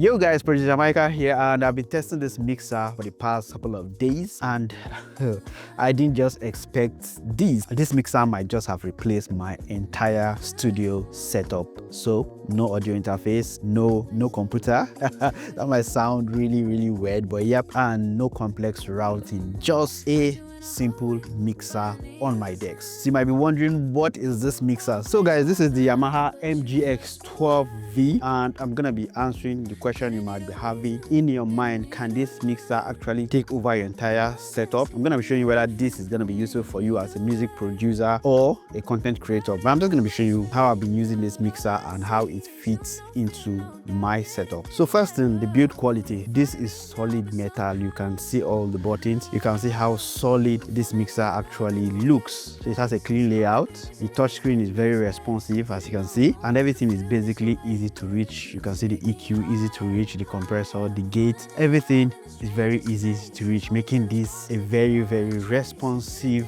Yo guys, Producer Jamaica here, and I've been testing this mixer for the past couple of days, and I didn't just expect this. This mixer might just have replaced my entire studio setup. So no audio interface, no computer. That might sound really weird, but yep, and no complex routing, just a simple mixer on my decks. So you might be wondering, what is this mixer? So guys, this is the Yamaha MGX12V, and I'm gonna be answering the question you might be having in your mind: can this mixer actually take over your entire setup? I'm gonna be showing you whether this is gonna be useful for you as a music producer or a content creator, but I'm just gonna be showing you how I've been using this mixer and how it fits into my setup. So first thing, the build quality. This is solid metal. You can see all the buttons. You can see how solid this mixer actually looks. So it has a clean layout. The touchscreen is very responsive, as you can see, and everything is basically easy to reach. You can see the EQ, easy to reach, the compressor, the gate, everything is very easy to reach, making this a very responsive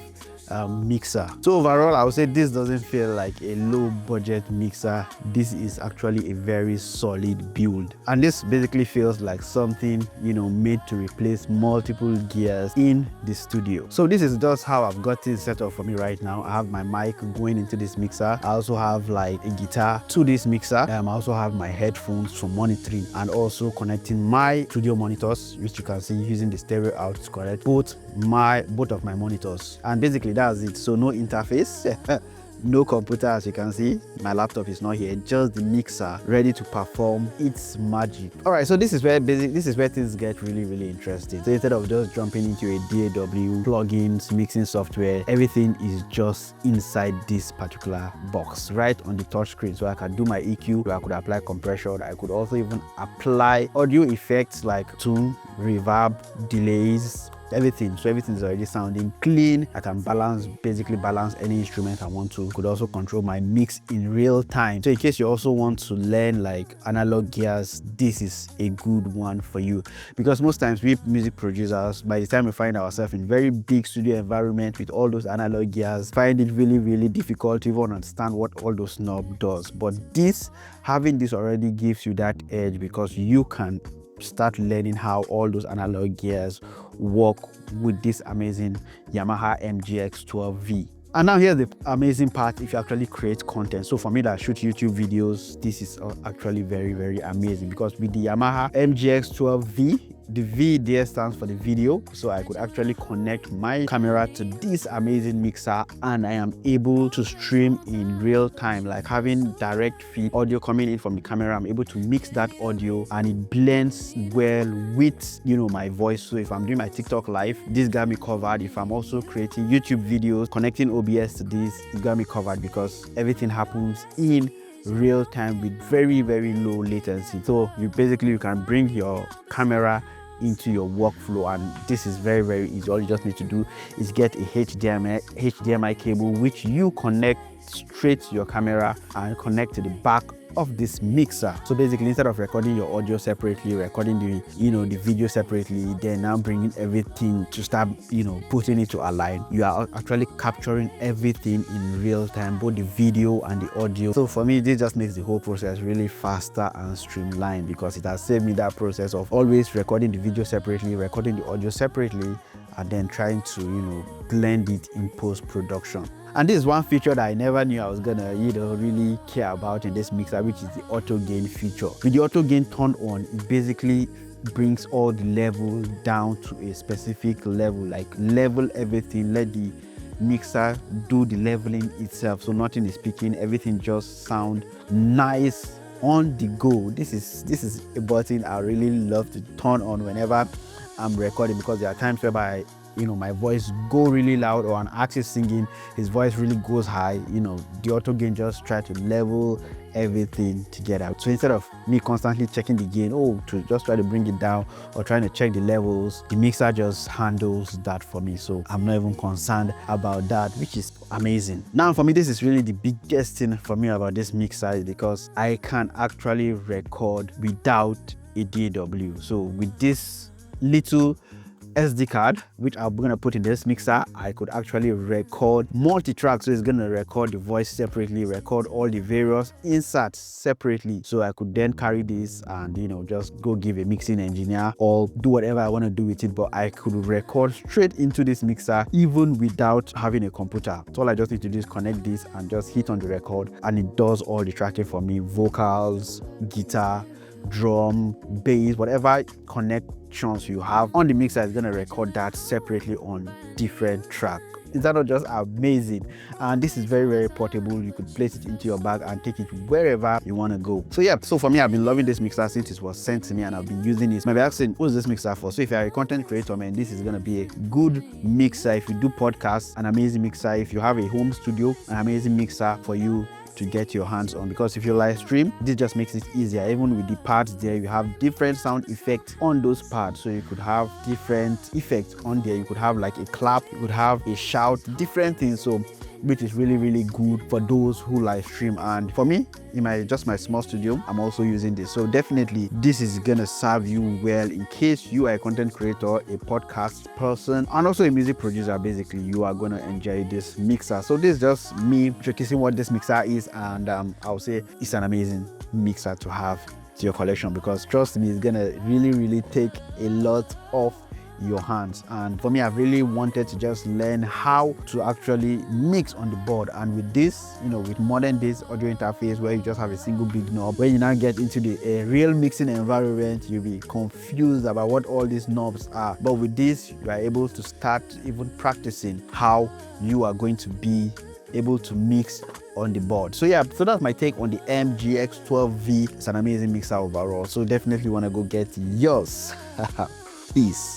mixer. So overall, I would say this doesn't feel like a low budget mixer. This is actually a very solid build, and this basically feels like something, you know, made to replace multiple gears in the studio. So this is just how I've got it set up for me right now. I have my mic going into this mixer. I also have like a guitar to this mixer. I also have my headphones for monitoring, and also connecting my studio monitors, which you can see using the stereo out to connect both of my monitors. And basically that's it. So no interface, no computer. As you can see, my laptop is not here, just the mixer ready to perform its magic. All right, so this is where things get really interesting. So instead of just jumping into a DAW, plugins, mixing software, everything is just inside this particular box right on the touch screen. So I can do my EQ, I could apply compression, I could also even apply audio effects like tune, reverb, delays, everything. So everything is already sounding clean. I can basically balance any instrument I want to. Could also control my mix in real time. So in case you also want to learn like analog gears, this is a good one for you, because most times we music producers, by the time we find ourselves in very big studio environment with all those analog gears, find it really difficult to even understand what all those knobs does. But having this already gives you that edge, because you can start learning how all those analog gears work with this amazing Yamaha MGX12V. And now here's the amazing part: if you actually create content. So for me that shoot YouTube videos, this is actually very amazing, because with the Yamaha MGX12V, the V there stands for the video. So I could actually connect my camera to this amazing mixer, and I am able to stream in real time, like having direct feed audio coming in from the camera. I'm able to mix that audio, and it blends well with, you know, my voice. So if I'm doing my TikTok live, this got me covered. If I'm also creating YouTube videos, connecting OBS to this, it got me covered, because everything happens in real time with very low latency. So you can bring your camera into your workflow, and this is very easy. All you just need to do is get a HDMI cable, which you connect straight to your camera and connect to the back of this mixer. So basically, instead of recording your audio separately, recording the video separately, then now bringing everything to start, putting it to align, you are actually capturing everything in real time, both the video and the audio. So for me, this just makes the whole process really faster and streamlined, because it has saved me that process of always recording the video separately, recording the audio separately, and then trying to blend it in post-production. And this is one feature that I never knew I was gonna really care about in this mixer, which is the auto gain feature. With the auto gain turned on, it basically brings all the levels down to a specific level, like level everything, let the mixer do the leveling itself. So nothing is peaking, everything just sound nice on the go. This is a button I really love to turn on whenever I'm recording, because there are times whereby my voice go really loud, or an artist is singing, his voice really goes high. The auto gain just try to level everything together. So instead of me constantly checking the gain, to just try to bring it down, or trying to check the levels, the mixer just handles that for me. So I'm not even concerned about that, which is amazing. Now for me, this is really the biggest thing for me about this mixer, because I can actually record without a DAW. So with this little SD card, which I'm gonna put in this mixer, I could actually record multi-track. So it's gonna record the voice separately, record all the various inserts separately. So I could then carry this and, you know, just go give a mixing engineer or do whatever I want to do with it. But I could record straight into this mixer even without having a computer. So all I just need to do is connect this and just hit on the record, and it does all the tracking for me: vocals, guitar, drum, bass, whatever connections you have on the mixer is going to record that separately on different tracks. Is that not just amazing? And this is very, very portable. You could place it into your bag and take it wherever you want to go. So yeah, so for me, I've been loving this mixer since it was sent to me, and I've been using it. You might be asking, what's this mixer for? So if you're a content creator, man, this is going to be a good mixer. If you do podcasts, an amazing mixer. If you have a home studio, an amazing mixer for you to get your hands on, because if you live stream, this just makes it easier. Even with the pads there, you have different sound effects on those pads, so you could have different effects on there. You could have like a clap, you could have a shout, different things, so which is really, really good for those who live stream. And for me, in my small studio, I'm also using this. So definitely this is gonna serve you well in case you are a content creator, a podcast person, and also a music producer. Basically, you are gonna enjoy this mixer. So this is just me showcasing what this mixer is, and I'll say it's an amazing mixer to have to your collection, because trust me, it's gonna really, really take a lot of your hands. And for me, I've really wanted to just learn how to actually mix on the board. And with this, you know, with modern days audio interface where you just have a single big knob, when you now get into the real mixing environment, you'll be confused about what all these knobs are. But with this, you are able to start even practicing how you are going to be able to mix on the board. So yeah, so that's my take on the MGX12V. It's an amazing mixer overall, so definitely want to go get yours. Peace.